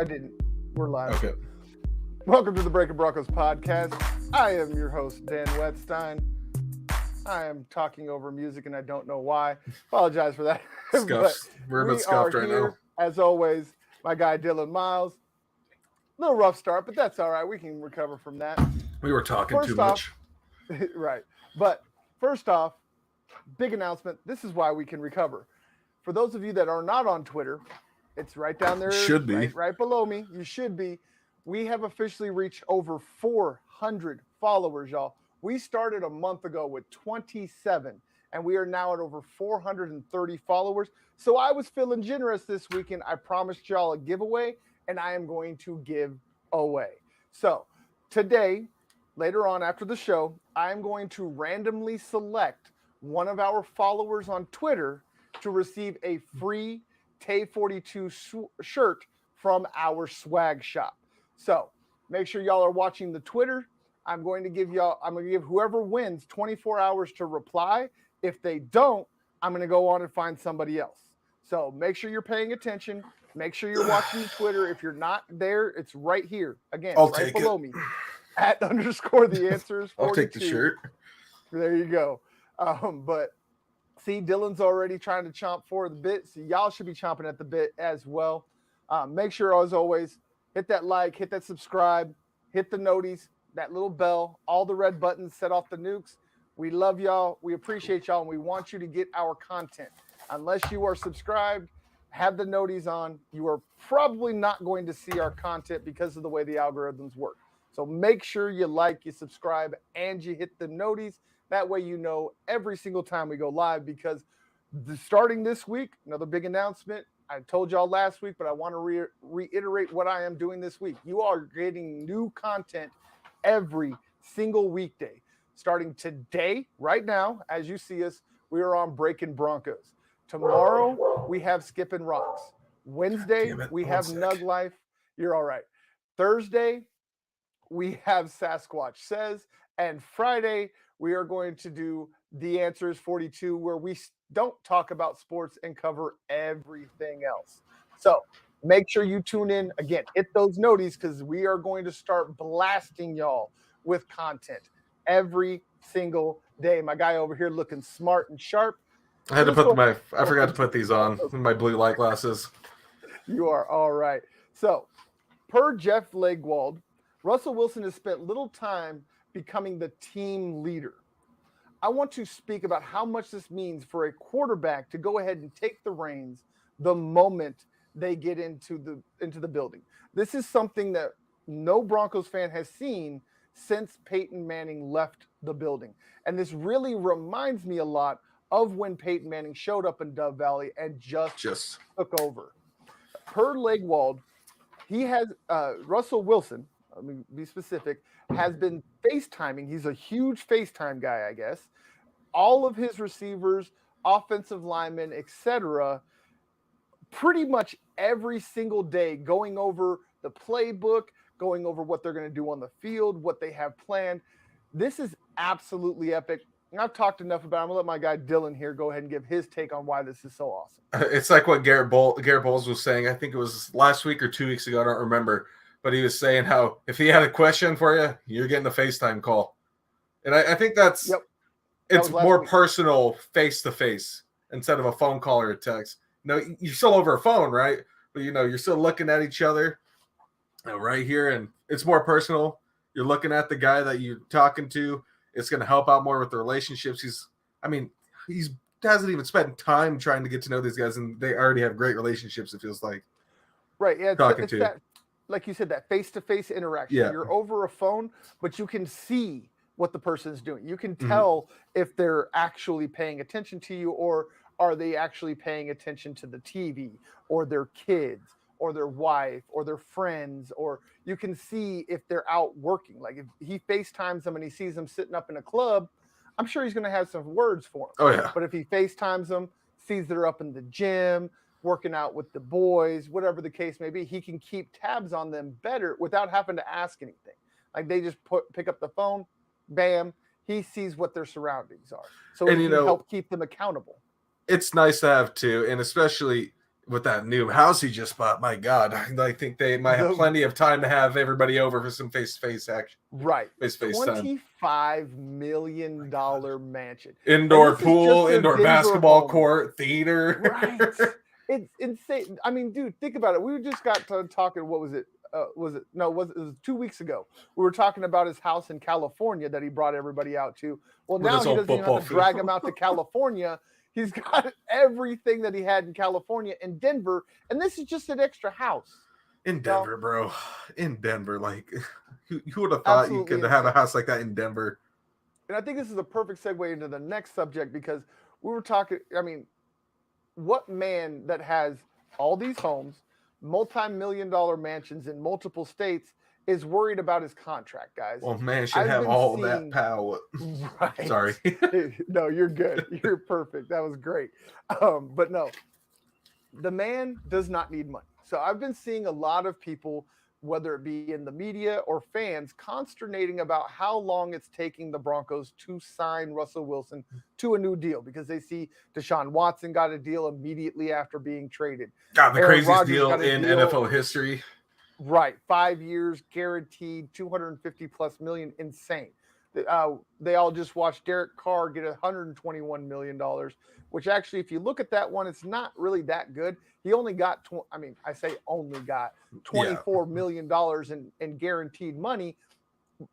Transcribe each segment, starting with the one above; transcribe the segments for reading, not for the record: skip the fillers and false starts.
I didn't. We're live. Okay. Welcome to the Breakin Broncos podcast. I am your host, Dan Wetstein. I am talking over music and I don't know why. Apologize for that. Scuffs. We're a bit scuffed right now. As always, my guy Dylan Miles. Little rough start, but that's all right. We can recover from that. We were talking too much. Right. But first off, big announcement. This is why we can recover. For those of you that are not on Twitter, it's right down there. Should be. Right below me. You should be. We have officially reached over 400 followers, y'all. We started a month ago with 27, and we are now at over 430 followers. So I was feeling generous this weekend. I promised y'all a giveaway, and I am going to give away. So today, later on after the show, I'm going to randomly select one of our followers on Twitter to receive a free Tay42 shirt from our swag shop. So make sure y'all are watching the Twitter. I'm going to give whoever wins 24 hours to reply. If they don't, I'm going to go on and find somebody else. So make sure you're paying attention. Make sure you're watching the Twitter. If you're not there, it's right here. Again, right below me. @_the_answers42. I'll take the shirt. There you go. But see, Dylan's already trying to chomp for the bit, so y'all should be chomping at the bit as well. Make sure, as always, hit that like, hit that subscribe, hit the noties, that little bell, all the red buttons, set off the nukes. We love y'all. We appreciate y'all, and we want you to get our content. Unless you are subscribed, have the noties on, you are probably not going to see our content because of the way the algorithms work. So make sure you like, you subscribe, and you hit the noties. That way you know every single time we go live, because starting this week, another big announcement. I told y'all last week, but I want to reiterate what I am doing this week. You are getting new content every single weekday. Starting today, right now, as you see us, we are on Breakin Broncos. Tomorrow, we have Skippin' Rocks. Wednesday, we have Nug Life. You're all right. Thursday, we have Sasquatch Says. And Friday, we are going to do The Answer is 42, where we don't talk about sports and cover everything else. So make sure you tune in. Again, hit those noties, because we are going to start blasting y'all with content every single day. My guy over here looking smart and sharp. I forgot to put these on, my blue light glasses. You are all right. So, per Jeff Legwold, Russell Wilson has spent little time becoming the team leader. I want to speak about how much this means for a quarterback to go ahead and take the reins the moment they get into the building. This is something that no Broncos fan has seen since Peyton Manning left the building. And this really reminds me a lot of when Peyton Manning showed up in Dove Valley and just took over. Per Legwold, he has Russell Wilson, let me be specific, has been FaceTiming. He's a huge FaceTime guy, I guess. All of his receivers, offensive linemen, etc., pretty much every single day, going over the playbook, going over what they're going to do on the field, what they have planned. This is absolutely epic. And I've talked enough about it. I'm going to let my guy Dylan here go ahead and give his take on why this is so awesome. It's like what Garrett Bowles was saying. I think it was last week or 2 weeks ago. I don't remember. But he was saying how if he had a question for you, you're getting a FaceTime call. And I think it's more personal face-to-face instead of a phone call or a text. You're still over a phone, right? But, you're still looking at each other right here, and it's more personal. You're looking at the guy that you're talking to. It's going to help out more with the relationships. He hasn't even spent time trying to get to know these guys, and they already have great relationships, it feels like. Right, yeah. It's that, like you said, that face-to-face interaction. Yeah. You're over a phone, but you can see what the person's doing. You can tell if they're actually paying attention to you, or are they actually paying attention to the TV or their kids or their wife or their friends, or you can see if they're out working. Like if he FaceTimes them and he sees them sitting up in a club, I'm sure he's going to have some words for them. Oh, yeah. But if he FaceTimes them, sees they're up in the gym, working out with the boys, whatever the case may be, he can keep tabs on them better without having to ask anything. Like they just pick up the phone, bam, he sees what their surroundings are. So it can help keep them accountable. It's nice to have too, and especially with that new house he just bought, my God, I think they might have plenty of time to have everybody over for some face-to-face action. Right. Face-to-face time. $25 million mansion. Indoor pool, indoor basketball court, theater. Right. It's insane. I mean, dude, think about it. We just got to talking, what was it? It was 2 weeks ago. We were talking about his house in California that he brought everybody out to. Well, now he doesn't even have to drag him out to California. He's got everything that he had in California in Denver, and this is just an extra house. In Denver, bro. In Denver. Like, who would have thought you could have a house like that in Denver? And I think this is a perfect segue into the next subject, because we were talking, I mean, what man that has all these homes, multi-million-dollar mansions in multiple states, is worried about his contract, guys? Well, man should have all that power. Right. Sorry. No, you're good. You're perfect. That was great. But no, the man does not need money. So I've been seeing a lot of people, whether it be in the media or fans, consternating about how long it's taking the Broncos to sign Russell Wilson to a new deal, because they see Deshaun Watson got a deal immediately after being traded. God, the craziest deal in NFL history. Right. 5 years, guaranteed, 250 plus million. Insane. They all just watched Derek Carr get $121 million, which actually, if you look at that one, it's not really that good. He only got, I say only got $24 million in guaranteed money,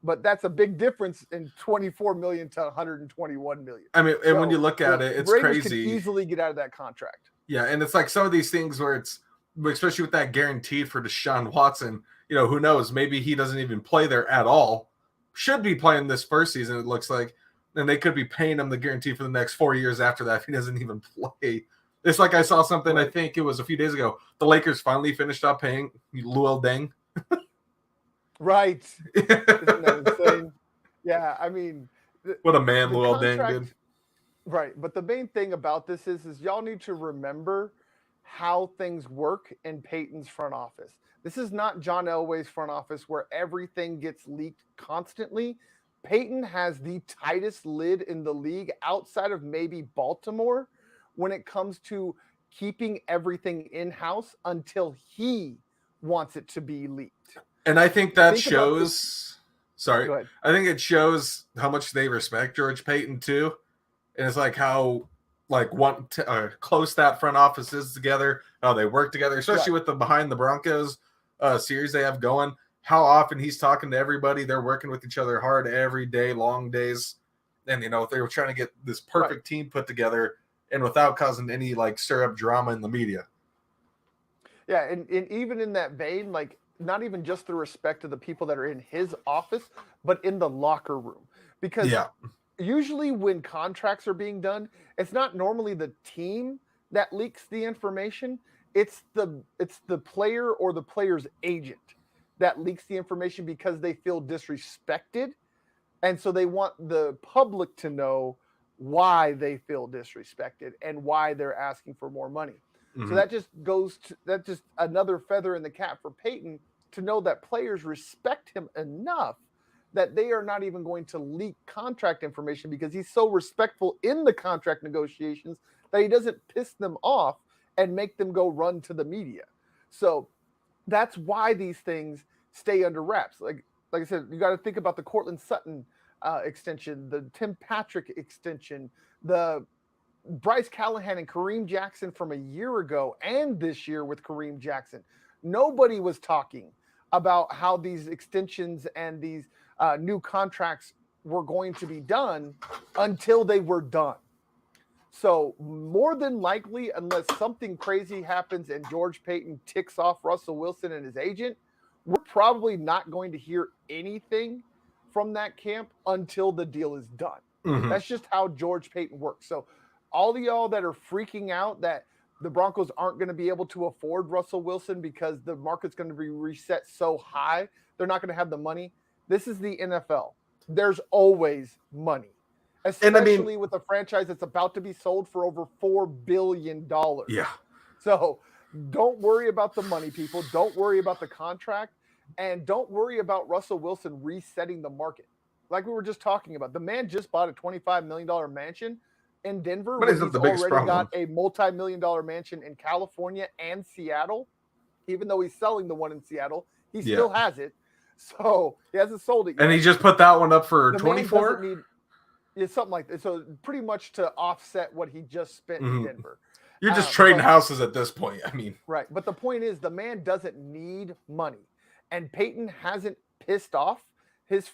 but that's a big difference in 24 million to 121 million. I mean, and so when you look at it, it's Raiders crazy. Could easily get out of that contract. Yeah, and it's like some of these things where it's, especially with that guaranteed for Deshaun Watson, who knows? Maybe he doesn't even play there at all. Should be playing this first season, it looks like. And they could be paying him the guarantee for the next 4 years after that if he doesn't even play. It's like I saw something, right. I think it was a few days ago. The Lakers finally finished up paying Luol Deng. Right. Isn't that insane? Yeah, I mean. What a man Luol Deng did. Right, but the main thing about this is y'all need to remember how things work in Peyton's front office. This is not John Elway's front office where everything gets leaked constantly. Peyton has the tightest lid in the league outside of maybe Baltimore when it comes to keeping everything in-house until he wants it to be leaked. And I think that shows I think it shows how much they respect George Payton too. And it's like how close that front office is together, how they work together, especially with the Behind the Broncos series they have going. How often he's talking to everybody. They're working with each other hard every day, long days. And, they were trying to get this perfect team put together and without causing any, stir up drama in the media. Yeah, and even in that vein, not even just the respect of the people that are in his office, but in the locker room. Because usually when contracts are being done, it's not normally the team that leaks the information. It's the player or the player's agent that leaks the information because they feel disrespected. And so they want the public to know why they feel disrespected and why they're asking for more money. Mm-hmm. So that just another feather in the cap for Peyton to know that players respect him enough that they are not even going to leak contract information because he's so respectful in the contract negotiations that he doesn't piss them off and make them go run to the media. So that's why these things stay under wraps. Like I said, you got to think about the Cortland Sutton extension, the Tim Patrick extension, the Bryce Callahan and Kareem Jackson from a year ago and this year with Kareem Jackson. Nobody was talking about how these extensions and these new contracts were going to be done until they were done. So more than likely, unless something crazy happens and George Payton ticks off Russell Wilson and his agent, we're probably not going to hear anything from that camp until the deal is done. Mm-hmm. That's just how George Payton works. So all of y'all that are freaking out that the Broncos aren't going to be able to afford Russell Wilson because the market's going to be reset so high, they're not going to have the money. This is the NFL. There's always money, especially with a franchise that's about to be sold for over $4 billion. Yeah. So don't worry about the money, people. Don't worry about the contract. And don't worry about Russell Wilson resetting the market. Like we were just talking about, the man just bought a $25 million mansion in Denver, But when it's not he's the biggest already problem. got a multi-million-dollar mansion in California and Seattle. Even though he's selling the one in Seattle, he still has it. So he hasn't sold it yet. And he just put that one up for the 24? man doesn't need it's something like that. So pretty much to offset what he just spent in Denver. You're just trading houses at this point. I mean, right. But the point is, the man doesn't need money, and Peyton hasn't pissed off his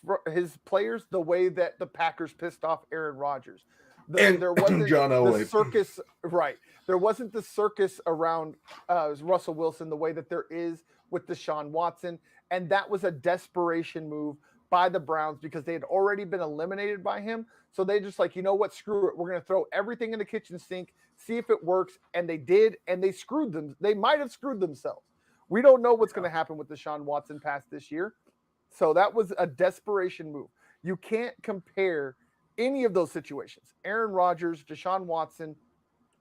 players the way that the Packers pissed off Aaron Rodgers. There wasn't John Elway. The circus, right? There wasn't the circus around Russell Wilson the way that there is with Deshaun Watson, and that was a desperation move by the Browns because they had already been eliminated by him. So they just like, you know what, screw it. We're going to throw everything in the kitchen sink, see if it works. And they did, and they screwed them. They might have screwed themselves. We don't know what's going to happen with Deshaun Watson past this year. So that was a desperation move. You can't compare any of those situations. Aaron Rodgers, Deshaun Watson,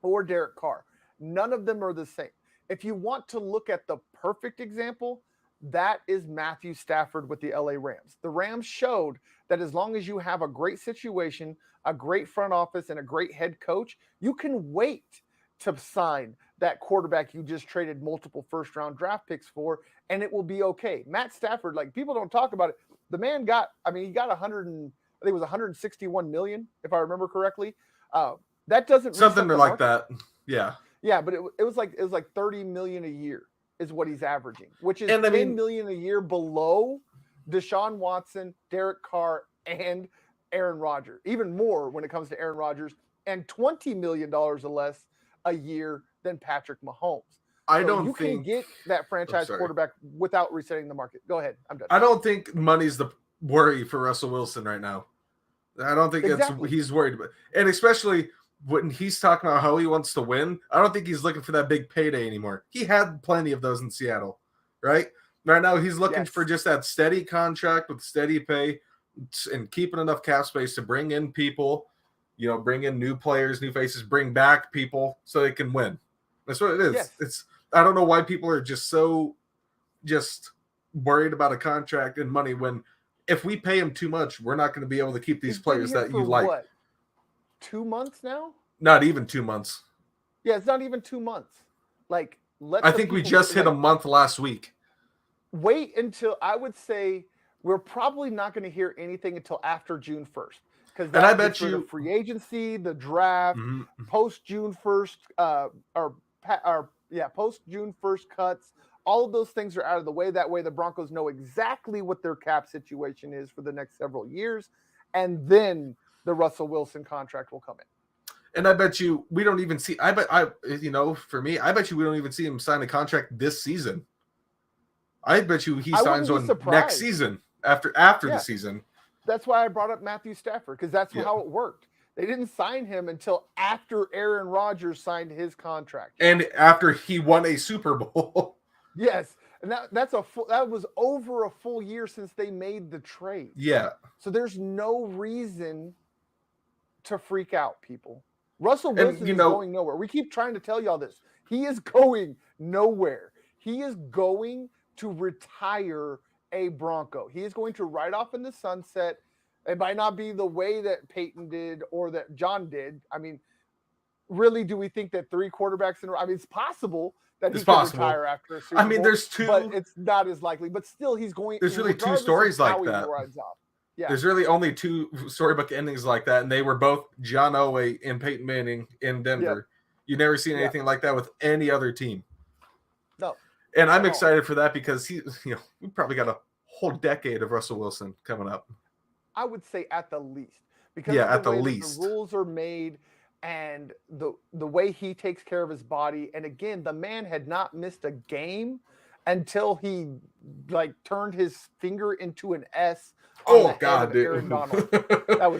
or Derek Carr. None of them are the same. If you want to look at the perfect example, that is Matthew Stafford with the LA Rams. The Rams showed that as long as you have a great situation, a great front office, and a great head coach, you can wait to sign that quarterback you just traded multiple first-round draft picks for, and it will be okay. Matt Stafford, like people don't talk about it. The man got, he got I think it was 161 million, if I remember correctly. That doesn't something like that. Yeah. Yeah, but it was like 30 million a year is what he's averaging, which is 10 million a year below Deshaun Watson, Derek Carr, and Aaron Rodgers. Even more when it comes to Aaron Rodgers, and $20 million or less a year than Patrick Mahomes. You can get that franchise quarterback without resetting the market. Go ahead. I'm done. I don't think money's the worry for Russell Wilson right now. I don't think he's worried about, and especially when he's talking about how he wants to win, I don't think he's looking for that big payday anymore. He had plenty of those in Seattle, right? Right now, he's looking for just that steady contract with steady pay and keeping enough cap space to bring in people, bring in new players, new faces, bring back people so they can win. That's what it is. Yes. I don't know why people are just worried about a contract and money when if we pay him too much, we're not going to be able to keep these players that you like. What? 2 months now? Not even 2 months. Yeah, it's not even 2 months. Like, I think we just hit a month last week. Wait until, I would say, we're probably not going to hear anything until after June 1st. Because I bet you the free agency, the draft, post June 1st, post June 1st cuts. All of those things are out of the way. That way, the Broncos know exactly what their cap situation is for the next several years, and then the Russell Wilson contract will come in. And I bet you we don't even see. For me, I bet you we don't even see him sign a contract this season. I bet you he signs one next season after the season. That's why I brought up Matthew Stafford, because that's how it worked. They didn't sign him until after Aaron Rodgers signed his contract, and after he won a Super Bowl. Yes, and that was over a full year since they made the trade. Yeah. So there's no reason to freak out, people. Russell Wilson is going nowhere. We keep trying to tell y'all this. He is going nowhere. He is going to retire a Bronco. He is going to ride off in the sunset. It might not be the way that Peyton did or that John did. Really, do we think that 3 quarterbacks in a row? It's possible that he could retire after a Super Bowl. There's 2, but it's not as likely. But still, he's going. There's really 2 stories like that. Yeah. There's really only 2 storybook endings like that, and they were both John Elway and Peyton Manning in Denver. Yep. You never seen anything like that with any other team. No. And I'm excited for that because we probably got a whole decade of Russell Wilson coming up. I would say at the least, because at the least the rules are made. And the way he takes care of his body, and again, the man had not missed a game until he turned his finger into an S. Oh God, dude! Aaron Donald.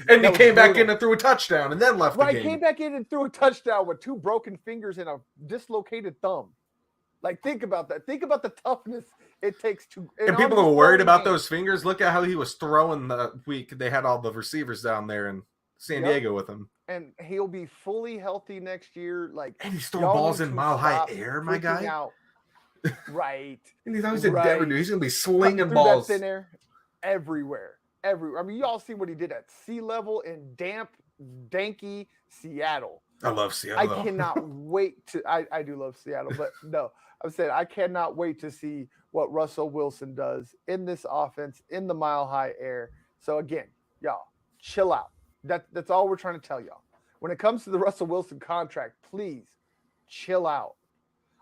He came back in and threw a touchdown, and then left the game. Came back in and threw a touchdown with 2 broken fingers and a dislocated thumb. Think about that. Think about the toughness it takes to. And people were worried about those fingers. Look at how he was throwing the week. They had all the receivers down there in San Diego with him. And he'll be fully healthy next year. And he's throwing balls in mile-high air, my guy. Right. And he's always in Denver. He's going to be slinging balls. That thin air everywhere. You all see what he did at sea level in damp danky Seattle. I love Seattle. I cannot wait to. I do love Seattle, but no, I'm saying I cannot wait to see what Russell Wilson does in this offense in the mile high air. So again, y'all, chill out. That's all we're trying to tell y'all. When it comes to the Russell Wilson contract, please chill out.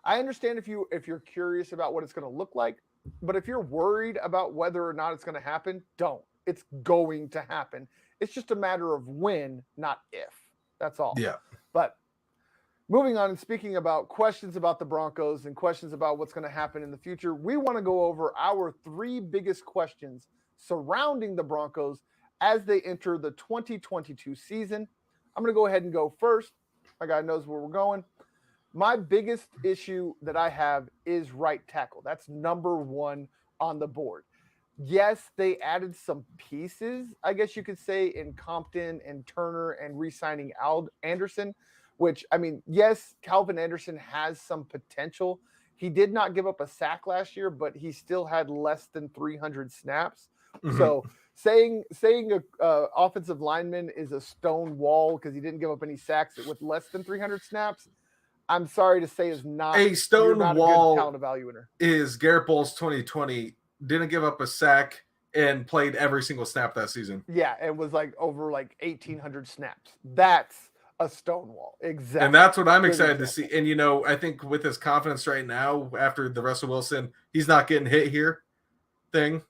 I understand if you're curious about what it's going to look like, but if you're worried about whether or not it's going to happen, don't. It's going to happen. It's just a matter of when, not if. That's all. Yeah. But moving on and speaking about questions about the Broncos and questions about what's going to happen in the future, we want to go over our 3 biggest questions surrounding the Broncos as they enter the 2022 season. I'm going to go ahead and go first. My guy knows where we're going. My biggest issue that I have is right tackle. That's number 1 on the board. Yes, they added some pieces, I guess you could say, in Compton and Turner and re-signing Anderson, which, I mean, yes, Calvin Anderson has some potential. He did not give up a sack last year, but he still had less than 300 snaps. Mm-hmm. So saying a offensive lineman is a stone wall because he didn't give up any sacks with less than 300 snaps, I'm sorry to say, is not a stone wall. A good talent evaluator. Is Garrett Bowles 2020 didn't give up a sack and played every single snap that season. Yeah, it was like over 1,800 snaps. That's a stonewall. Exactly. And that's what I'm excited to see. And, I think with his confidence right now, after the Russell Wilson, he's not getting hit here thing,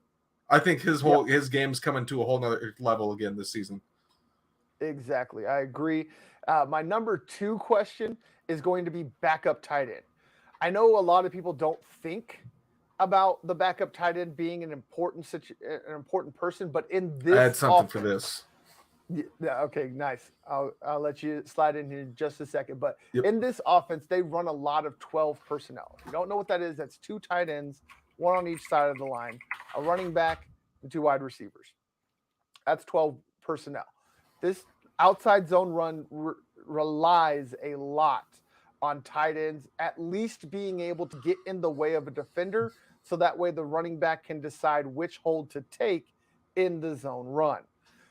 I think his game's coming to a whole nother level again this season. Exactly. I agree. My number 2 question is going to be backup tight end. I know a lot of people don't think about the backup tight end being an important person, but in this I had something for this. Yeah, okay, nice. I'll let you slide in here in just a second. But in this offense, they run a lot of 12 personnel. If you don't know what that is, that's 2 tight ends, 1 on each side of the line, a running back, and 2 wide receivers. That's 12 personnel. This outside zone run relies a lot on tight ends at least being able to get in the way of a defender, so that way the running back can decide which hold to take in the zone run.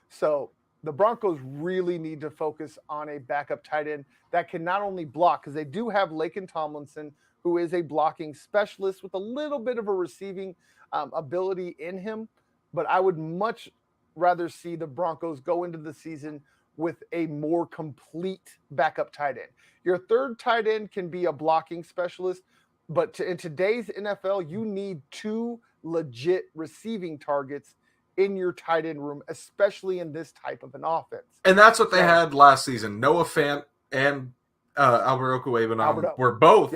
So the Broncos really need to focus on a backup tight end that can not only block, because they do have Laken Tomlinson, who is a blocking specialist with a little bit of a receiving ability in him, but I would much rather see the Broncos go into the season with a more complete backup tight end. Your third tight end can be a blocking specialist, but in today's NFL, you need 2 legit receiving targets in your tight end room, especially in this type of an offense. And that's what they had last season. Noah Fant and Albert Okwuegbunam were both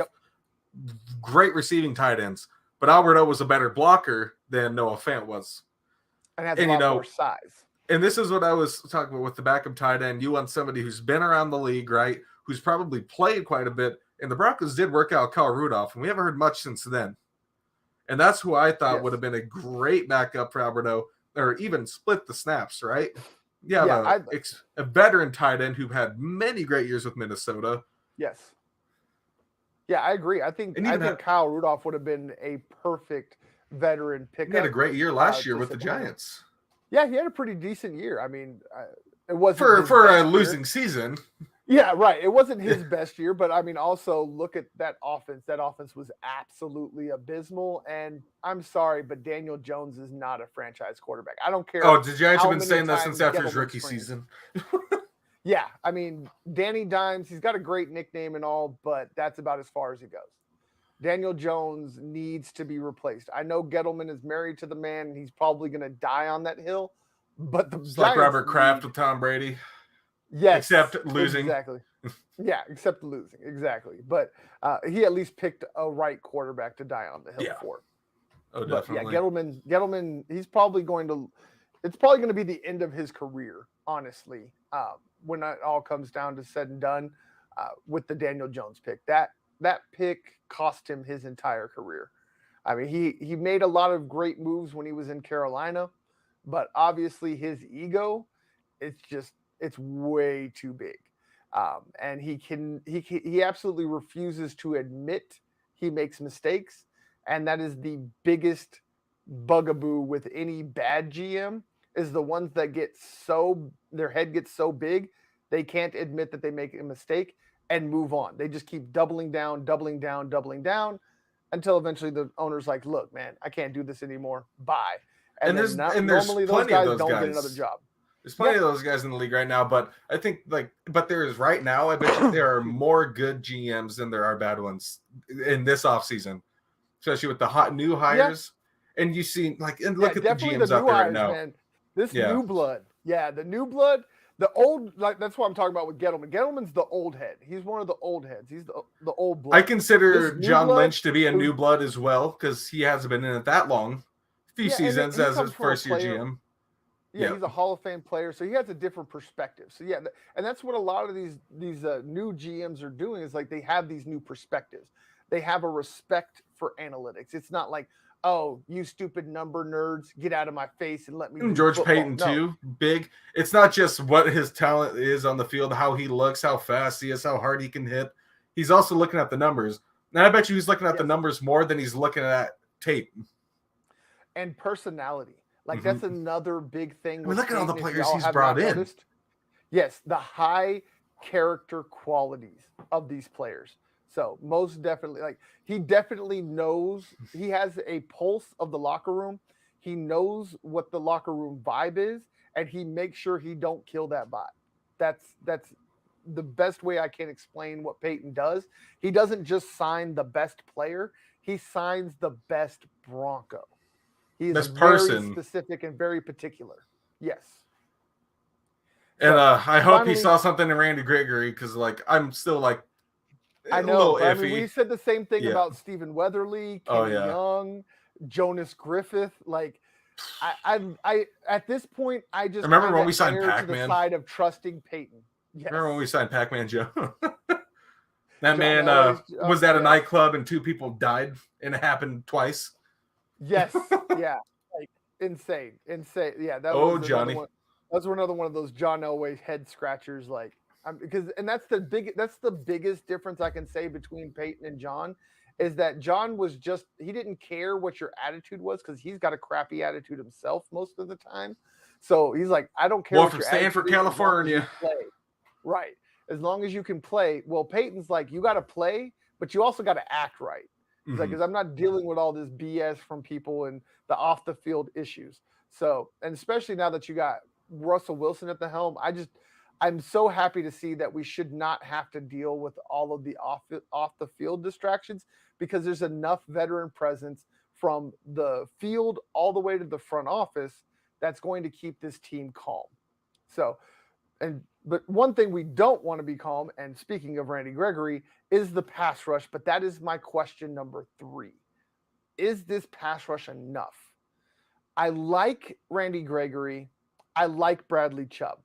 great receiving tight ends, but Alberto was a better blocker than Noah Fant was. And has a lot more size. And this is what I was talking about with the backup tight end. You want somebody who's been around the league, right? Who's probably played quite a bit. And the Broncos did work out Kyle Rudolph, and we haven't heard much since then. And that's who I thought would have been a great backup for Alberto, or even split the snaps, right? A veteran tight end who had many great years with Minnesota. Yes. Yeah, I agree. I think Kyle Rudolph would have been a perfect veteran pickup. He had a great year last year with the Giants. Yeah, he had a pretty decent year. I mean, it wasn't for a losing season. Yeah, right. It wasn't his best year, but I mean, also look at that offense. That offense was absolutely abysmal. And I'm sorry, but Daniel Jones is not a franchise quarterback. I don't care. Oh, the Giants have been saying that since after his rookie season. Yeah, I mean, Danny Dimes, he's got a great nickname and all, but that's about as far as he goes. Daniel Jones needs to be replaced. I know Gettleman is married to the man, and he's probably going to die on that hill. But it's like Robert Kraft with Tom Brady. Yes. Except losing. Exactly. Yeah, except losing. Exactly. But he at least picked a right quarterback to die on the hill for. Oh, definitely. But yeah, Gettleman, it's probably going to be the end of his career, honestly, when it all comes down to said and done with the Daniel Jones pick. That pick cost him his entire career. I mean, he made a lot of great moves when he was in Carolina, but obviously his ego, it's way too big. And he absolutely refuses to admit he makes mistakes. And that is the biggest bugaboo with any bad GM, is the ones that their head gets so big, They can't admit that they make a mistake and move on. They just keep doubling down, doubling down, doubling down until eventually the owner's like, look, man, I can't do this anymore. Bye. And then there's normally those plenty of guys those don't get another guys. job. There's plenty of those guys in the league right now, but I think but there is right now. I bet you there are more good GMs than there are bad ones in this offseason, especially with the hot new hires. Yeah. And you see, and look at the GMs out there right now. Man. This new blood, the new blood. The old, that's what I'm talking about with Gettleman. Gettleman's the old head. He's one of the old heads. He's the old blood. I consider John Lynch to be a new blood as well because he hasn't been in it that long. A few seasons as his first year GM. Yeah, he's a Hall of Fame player, so he has a different perspective. So and that's what a lot of these new GMs are doing is like they have these new perspectives. They have a respect for analytics. It's not like, oh, you stupid number nerds, get out of my face and let me do George football. Payton too, big. It's not just what his talent is on the field, how he looks, how fast he is, how hard he can hit. He's also looking at the numbers. And I bet you he's looking at the numbers more than he's looking at tape. And personality. Like that's another big thing. Look at all the players he's brought in. Noticed. Yes, the high character qualities of these players. So most definitely, he definitely knows, he has a pulse of the locker room. He knows what the locker room vibe is, and he makes sure he don't kill that vibe. That's the best way I can explain what Peyton does. He doesn't just sign the best player; he signs the best Bronco. He is very specific and very particular. Yes. And I hope he saw something in Randy Gregory because, I'm still I know. I mean, we said the same thing about Stephen Weatherly, Kenny Young, Jonas Griffith. I at this point, I just remember when we signed Pac-Man to the side of trusting Peyton. Yes. Remember when we signed Pac-Man Joe? That man was at a nightclub and two people died, and it happened twice. Yes, yeah, insane. Yeah, that was Johnny. That's another one of those John Elway head scratchers. That's the biggest difference I can say between Peyton and John is that John was he didn't care what your attitude was because he's got a crappy attitude himself most of the time. So he's like, I don't care. Well, from Stanford, California, right? As long as you can play. Well, Peyton's like, you got to play, but you also got to act right. He's like, because I'm not dealing with all this BS from people and the off the field issues. So, and especially now that you got Russell Wilson at the helm, I'm so happy to see that we should not have to deal with all of the off the field distractions because there's enough veteran presence from the field all the way to the front office that's going to keep this team calm. So, but one thing we don't want to be calm, and speaking of Randy Gregory, is the pass rush. But that is my question number 3. Is this pass rush enough? I like Randy Gregory. I like Bradley Chubb.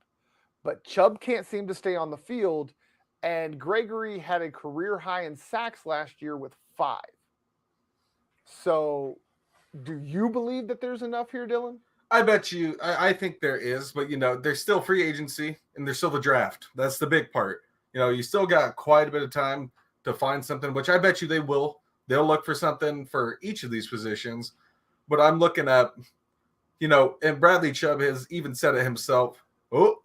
But Chubb can't seem to stay on the field, and Gregory had a career high in sacks last year with 5. So do you believe that there's enough here, Dylan? I bet you. I think there is, but there's still free agency and there's still the draft. That's the big part. You still got quite a bit of time to find something, which I bet you they will. They'll look for something for each of these positions. But I'm looking at, and Bradley Chubb has even said it himself. Oh,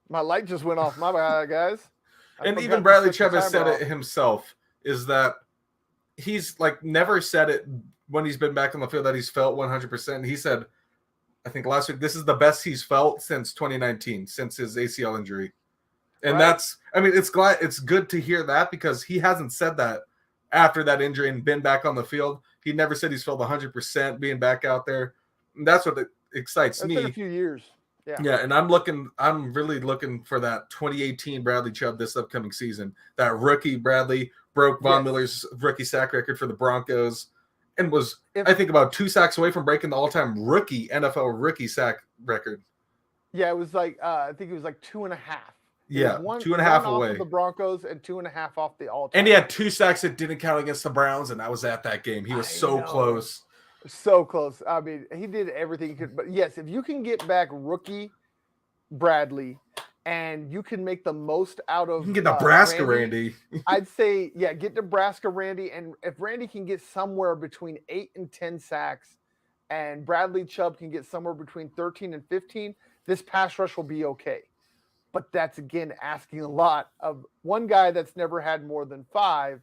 my light just went off. My bad, guys. And even Bradley Chubb has said it himself, is that he's never said it when he's been back on the field that he's felt 100%. He said, I think last week, this is the best he's felt since 2019, since his ACL injury. And it's good to hear that because he hasn't said that after that injury and been back on the field. He never said he's felt 100% being back out there. And that's what excites me. It's been a few years. Yeah, and I'm really looking for that 2018 Bradley Chubb this upcoming season. That rookie Bradley broke Von Miller's rookie sack record for the Broncos and was, I think, about 2 sacks away from breaking the all-time NFL rookie sack record. Yeah, it was I think it was 2.5. Yeah, 2.5 away. Off of the Broncos and 2.5 off the all-time. And he had 2 sacks that didn't count against the Browns, and I was at that game. He was so close. So close. I mean, he did everything he could. But yes, if you can get back rookie Bradley and you can make the most out of, you can get Nebraska Randy. I'd say, get Nebraska Randy. And if Randy can get somewhere between 8 and 10 sacks and Bradley Chubb can get somewhere between 13 and 15, this pass rush will be okay. but that's again asking a lot of one guy that's never had more than 5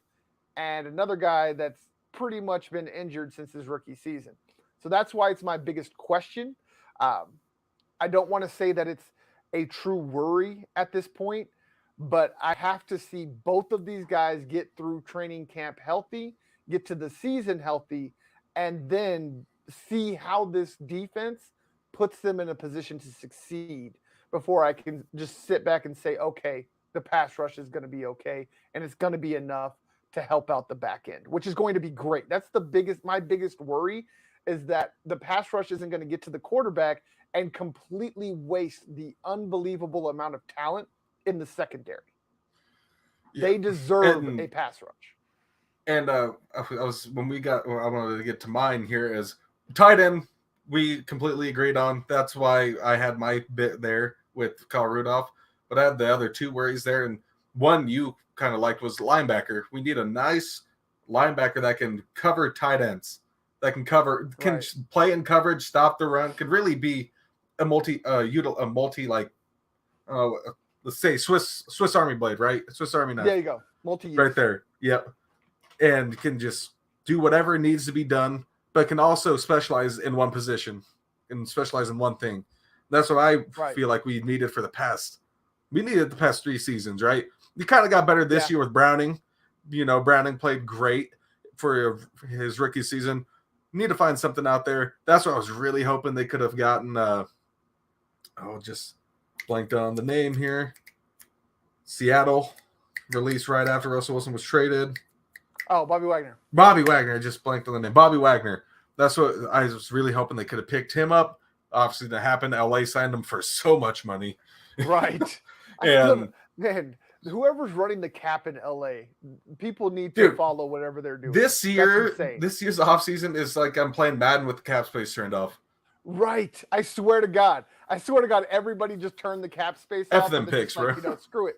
and another guy that's pretty much been injured since his rookie season. So that's why it's my biggest question. Um, I don't want to say that it's a true worry at this point, but I have to see both of these guys get through training camp healthy, get to the season healthy, and then see how this defense puts them in a position to succeed before I can just sit back and say, okay, the pass rush is going to be okay and it's going to be enough to help out the back end, which is going to be great. That's my biggest worry is that the pass rush isn't going to get to the quarterback and completely waste the unbelievable amount of talent in the secondary. Yeah. They deserve a pass rush. And I wanted to get to mine here is tight end. We completely agreed on. That's why I had my bit there with Kyle Rudolph. But I had the other 2 worries there, and one you kind of liked was linebacker. We need a nice linebacker that can cover tight ends, that can play in coverage, stop the run, could really be a multi like let's say Swiss Army blade, right? Swiss Army knife. There you go. Multi-use. Right there. Yep. And can just do whatever needs to be done, but can also specialize in one position and specialize in one thing. That's what I feel like we needed the past 3 seasons, right? We kind of got better this year with Browning. Browning played great for his rookie season. Need to find something out there. That's what I was really hoping they could have gotten. Just blanked on the name here. Seattle released right after Russell Wilson was traded. Oh, Bobby Wagner. I just blanked on the name. Bobby Wagner. That's what I was really hoping they could have picked him up. Obviously, that happened. LA signed him for so much money. Right. And man, whoever's running the cap in LA, people need to follow whatever they're doing. This year's offseason is like I'm playing Madden with the cap space turned off. Right. I swear to God, everybody just turned the cap space off. F them picks, bro. Screw it.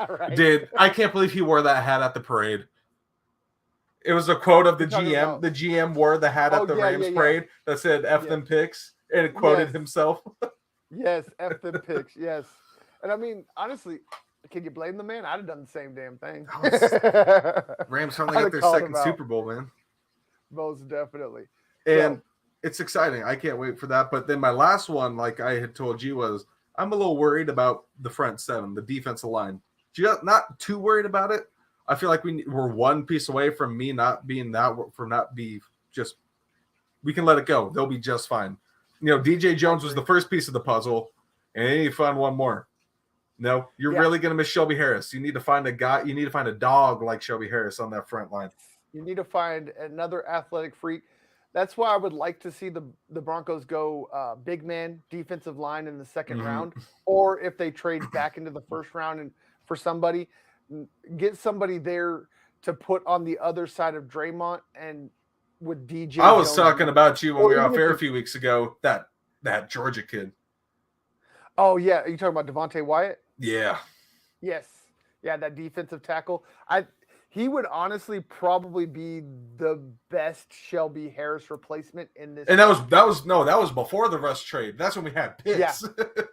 Right. Dude, I can't believe he wore that hat at the parade. It was a quote of the GM. The GM wore the hat at the Rams parade that said F them picks, and it quoted himself. Yes, F them picks, yes. And I mean, honestly, can you blame the man? I'd have done the same damn thing. Rams finally got their second Super Bowl, man. Most definitely. And it's exciting. I can't wait for that. But then my last one, like I had told you, was I'm a little worried about the front 7, the defensive line. Not too worried about it. I feel like we're one piece away from me not being we can let it go. They'll be just fine. DJ Jones was the first piece of the puzzle, and then you find one more. No, you're really going to miss Shelby Harris. You need to find a guy. You need to find a dog like Shelby Harris on that front line. You need to find another athletic freak. That's why I would like to see the Broncos go big man defensive line in the second round, or if they trade back into the first round and for somebody, get somebody there to put on the other side of Draymond and with DJ. I was talking about you when we were off air a few weeks ago. That Georgia kid. Oh yeah, are you talking about Devontae Wyatt? Yeah. Yes. Yeah, that defensive tackle. He would honestly probably be the best Shelby Harris replacement in this. And that was before the Russ trade. That's when we had picks.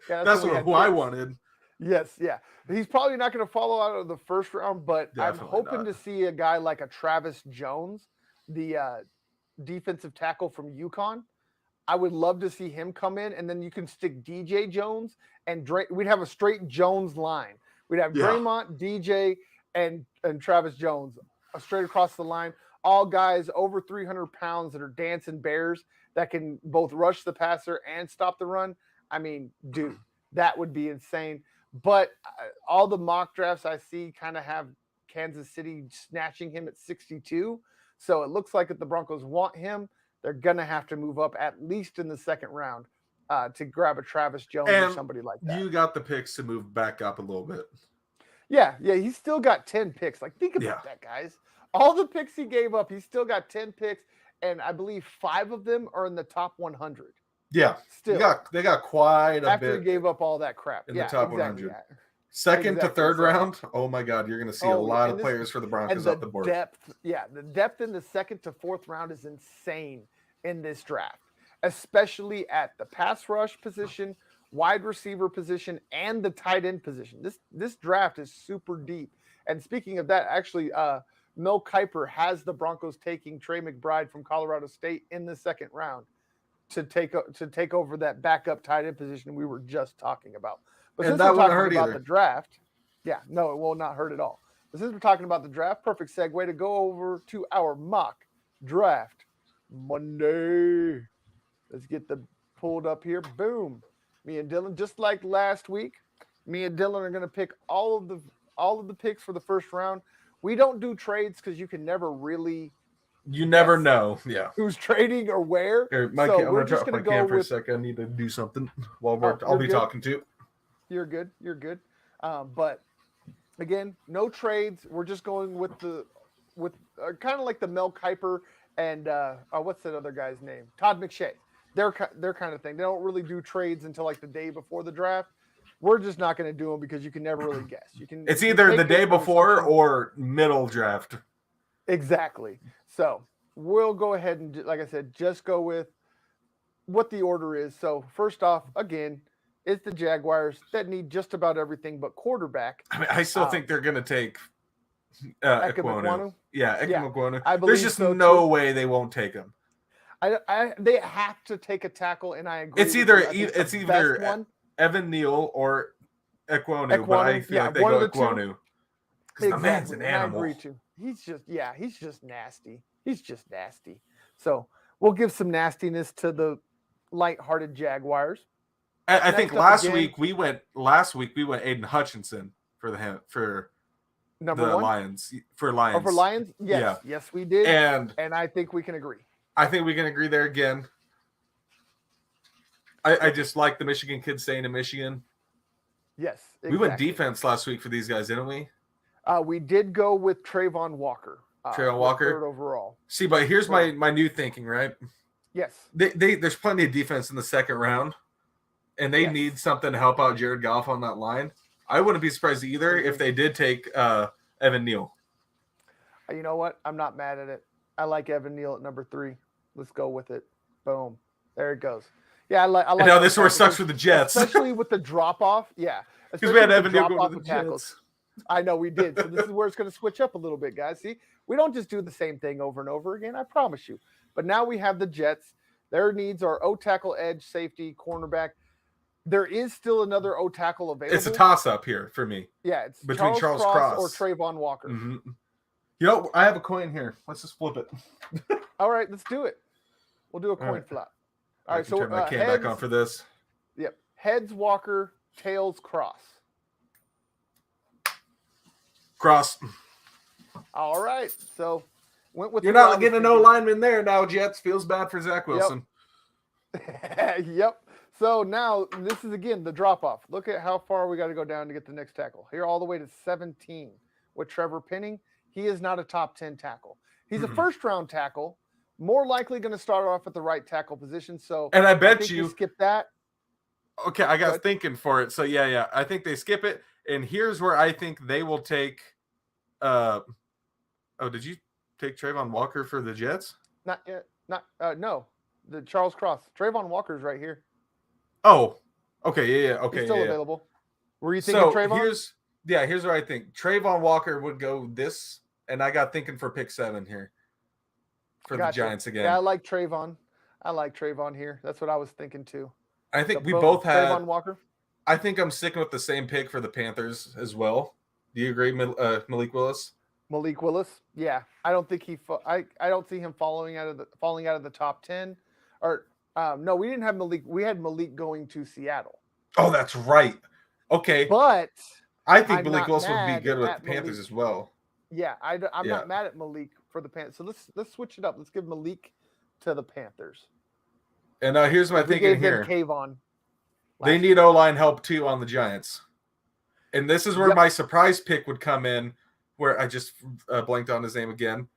Yeah, that's who I wanted. Yes, yeah. He's probably not going to follow out of the first round, but definitely I'm hoping to see a guy like a Travis Jones, the defensive tackle from UConn. I would love to see him come in, and then you can stick DJ Jones and we'd have a straight Jones line. We'd have Draymond, DJ, and Travis Jones straight across the line. All guys over 300 pounds that are dancing bears that can both rush the passer and stop the run. I mean, dude, that would be insane. But all the mock drafts I see kind of have Kansas City snatching him at 62. So it looks like if the Broncos want him, they're going to have to move up at least in the second round to grab a Travis Jones or somebody like that. You got the picks to move back up a little bit. Yeah, he's still got 10 picks. Like, think about that, guys. All the picks he gave up, he's still got 10 picks, and I believe 5 of them are in the top 100. Yeah, still. They got quite a bit. After he gave up all that crap. In the top 100. Yeah. Second to third round, oh my God, you're going to see a lot of players for the Broncos up the board. The depth in the second to fourth round is insane in this draft, especially at the pass rush position wide receiver position, and the tight end position. This draft is super deep. And speaking of that, actually, Mel Kiper has the Broncos taking Trey McBride from Colorado State in the second round to take over that backup tight end position we were just talking about. But And since that we're wouldn't talking hurt about either. the draft, yeah, no, it will not hurt at all. But since we're talking about the draft, perfect segue to go over to our mock draft Monday. Let's get the pulled up here. Boom. Me and Dylan, just like last week, me and Dylan are going to pick all of the picks for the first round. We don't do trades because you can never really. You never know. Yeah. Who's trading or where? Here, So I'm we're gonna just drop going my to go cam for a with. second. I need to do something while I'll you're be good. talking to you. You're good. You're good. But again, no trades. We're just going with kind of like the Mel Kiper and what's that other guy's name? Todd McShay. Their kind of thing. They don't really do trades until like the day before the draft. We're just not going to do them because you can never really guess. It's either the day before or middle draft. Exactly. So we'll go ahead and, like I said, just go with what the order is. So first off, again, it's the Jaguars that need just about everything but quarterback. I mean, I still think they're going to take Ekwonu. Yeah, Ekwonu. I believe There's just so, no too. way they won't take him. They have to take a tackle, and I agree. It's either one. Evan Neal or Ekwonu, but I feel like they go Ekwonu. Because the man's an animal. I agree too. He's just nasty. He's just nasty. So we'll give some nastiness to the lighthearted Jaguars. I think last week we went Aiden Hutchinson for the Lions. For Lions. Oh, for Lions? Yes. Yeah. Yes, we did. And I think we can agree. I think we can agree there again. I just like the Michigan kids staying in Michigan. Yes. Exactly. We went defense last week for these guys, didn't we? We did go with Trayvon Walker. Trayvon Walker? Third overall. See, but here's my new thinking, right? Yes. There's plenty of defense in the second round, and they need something to help out Jared Goff on that line. I wouldn't be surprised either if they did take Evan Neal. You know what? I'm not mad at it. I like Evan Neal at number 3. Let's go with it. Boom. There it goes. Yeah, I like. And now this is where it sucks with the Jets, especially with the drop off. Yeah, because we had Evan Neal go to the tackles. I know we did. So this is where it's going to switch up a little bit, guys. See, we don't just do the same thing over and over again. I promise you. But now we have the Jets. Their needs are O tackle, edge, safety, cornerback. There is still another O tackle available. It's a toss up here for me. Yeah, it's between Charles Cross or Trayvon Walker. Mm-hmm. You know, I have a coin here. Let's just flip it. All right, let's do it. We'll do a coin flop. All right, so turn my cam back on for this. Yep. Heads Walker, tails Cross. Cross. All right. So went with. You're not getting no lineman there now, Jets. Feels bad for Zach Wilson. Yep. Yep. So now this is again the drop off. Look at how far we got to go down to get the next tackle. Here all the way to 17 with Trevor Penning. He is not a top 10 tackle. He's a first round tackle. More likely going to start off at the right tackle position. So, and I bet you skip that. Okay, I got thinking for it. So yeah, I think they skip it. And here's where I think they will take. Did you take Trayvon Walker for the Jets? Not yet. No. The Charles Cross. Trayvon Walker's right here. Oh, okay, yeah, okay. He's still available. Were you thinking Trayvon? Here's what I think. Trayvon Walker would go this, and I got thinking for pick 7 here. For the Giants again. Yeah, I like Trayvon. Here. That's what I was thinking too. I think we both had Trayvon Walker. I think I'm sticking with the same pick for the Panthers as well. Do you agree, Malik Willis? Malik Willis, yeah. I don't think I don't see him falling out of the top 10. Or no, we didn't have Malik. We had Malik going to Seattle. Oh, that's right. Okay, but I think Malik Willis would be good with the Panthers as well. Yeah, I'm not mad at Malik for the Panthers. So let's switch it up. Let's give Malik to the Panthers. And here's my thinking here. Kayvon. They need O-line help too on the Giants. And this is where my surprise pick would come in, where I just blanked on his name again.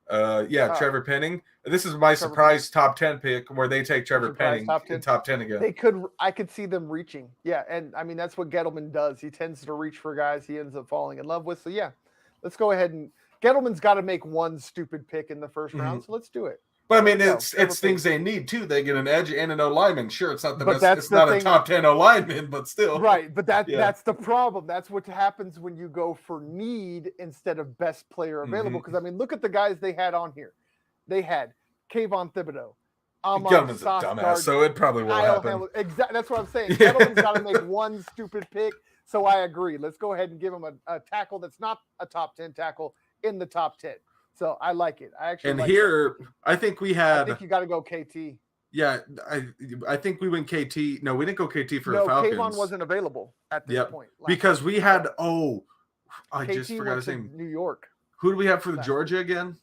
Trevor Penning. This is my surprise top 10 pick where they take Trevor Penning in top 10 again. I could see them reaching. Yeah, and I mean that's what Gettleman does. He tends to reach for guys he ends up falling in love with. So yeah, let's go ahead and Gettleman's got to make one stupid pick in the first round. So let's do it. But I mean, No, it's Trevor things they need too. They get an edge and an O lineman. Sure, it's not But that's it's the not a thing. top 10 O lineman, but still. Right, but Yeah. that's the problem. That's what happens when you go for need instead of best player available. Because I mean, look at the guys they had on here. They had Kayvon Thibodeau, Gunman's a dumbass, so it probably will happen. Exactly. That's what I'm saying. Yeah. Gettleman's got to make one stupid pick. So I agree. Let's go ahead and give him a tackle that's not a top 10 tackle in the top 10. So I like it. I actually. And like here, I think we had. I think you got to go KT. Yeah, I think we went KT. No, we didn't go KT for the Falcons. Kayvon wasn't available at this point. Because we had I KT just forgot his name. New York. Who do we have for the Georgia again?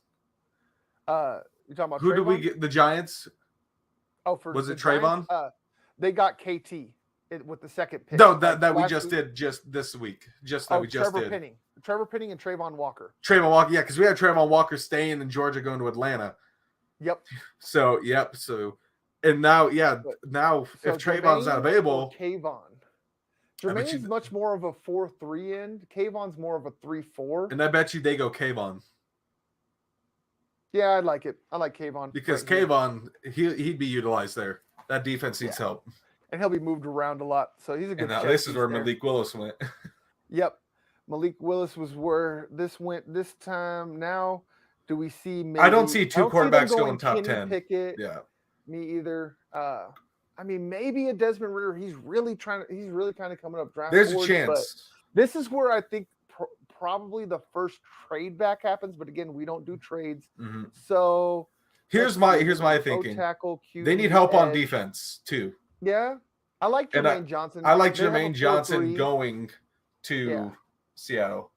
You talking about who Trayvon? did we get? The Giants. Oh, was it Trayvon? Giants, they got KT with the second pick. No, that we just did just this week. Just that we just Trevor did. Penning. Trevor Penning and Trayvon Walker. Trayvon Walker, yeah, because we had Trayvon Walker staying in Georgia, going to Atlanta. Yep. So and now, if Trayvon's not available, Kayvon. Jermaine's much more of a 4-3 end. Kayvon's more of a 3-4. And I bet you they go Kayvon. Yeah, I like it. I like Kayvon. Because Kayvon, he'd be utilized there. That defense needs help. And he'll be moved around a lot. So he's a good. And now this is where Malik Willis went. Yep. Malik Willis was where this went this time. Now, do we see maybe, I don't see two quarterbacks going top 10. Pickett. Yeah. Me either. I mean, maybe a Desmond Ridder. He's really kind of coming up draft. There's a chance. This is where I think probably the first trade back happens. But again, we don't do trades. Mm-hmm. So here's my thinking. Tackle, they need help on defense too. Yeah, I like Jermaine Johnson. I like Jermaine Johnson going to Seattle.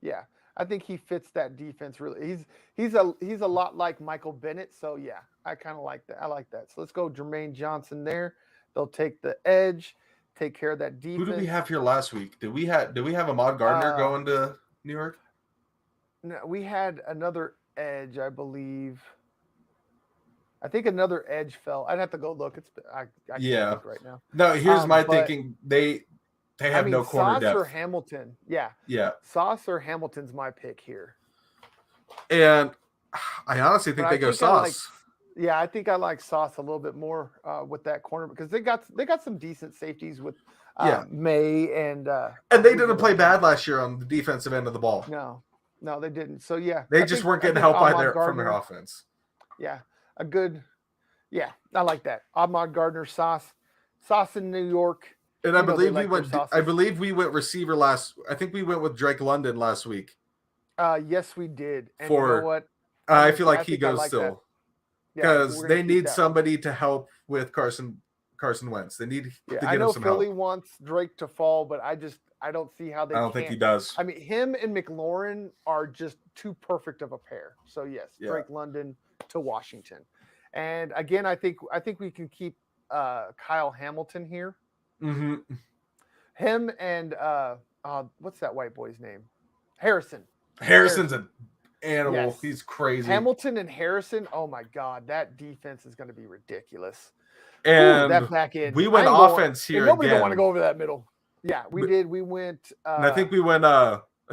Yeah. I think he fits that defense really. He's a lot like Michael Bennett. So yeah, I kind of like that. I like that. So let's go Jermaine Johnson there. They'll take the edge, take care of that defense. Who did we have here last week? Did we have Ahmad Gardner going to New York? No, we had another edge, I believe. I think another edge fell. I'd have to go look. I can't think right now. No, here's my thinking. They have no corner Sauce depth. or Hamilton. Yeah. Sauce or Hamilton's my pick here. And I honestly think they go Sauce. I think I like Sauce a little bit more with that corner because they got some decent safeties with May and they didn't play bad last year on the defensive end of the ball. No, they didn't. So yeah, they just weren't getting help from their offense. Yeah, I like that. Ahmad Gardner, Sauce in New York. And I believe we went receiver last. I think we went with Drake London last week. Yes, we did. And you know what? I feel like he goes still because they need somebody to help with Carson Wentz. They need to get I know him some Philly help. wants Drake to fall, but I don't see how they. I don't think he does. I mean, him and McLaurin are just too perfect of a pair. So yes, Drake London to Washington, and again, I think we can keep Kyle Hamilton here. Mm-hmm. Him and what's that white boy's name? Harrison. Harrison's an animal. Yes. He's crazy. Hamilton and Harrison. Oh my God, that defense is going to be ridiculous. And that back end. We went offense here. Nobody again. Want to go over that middle. Yeah, we did. We went. And I think we went.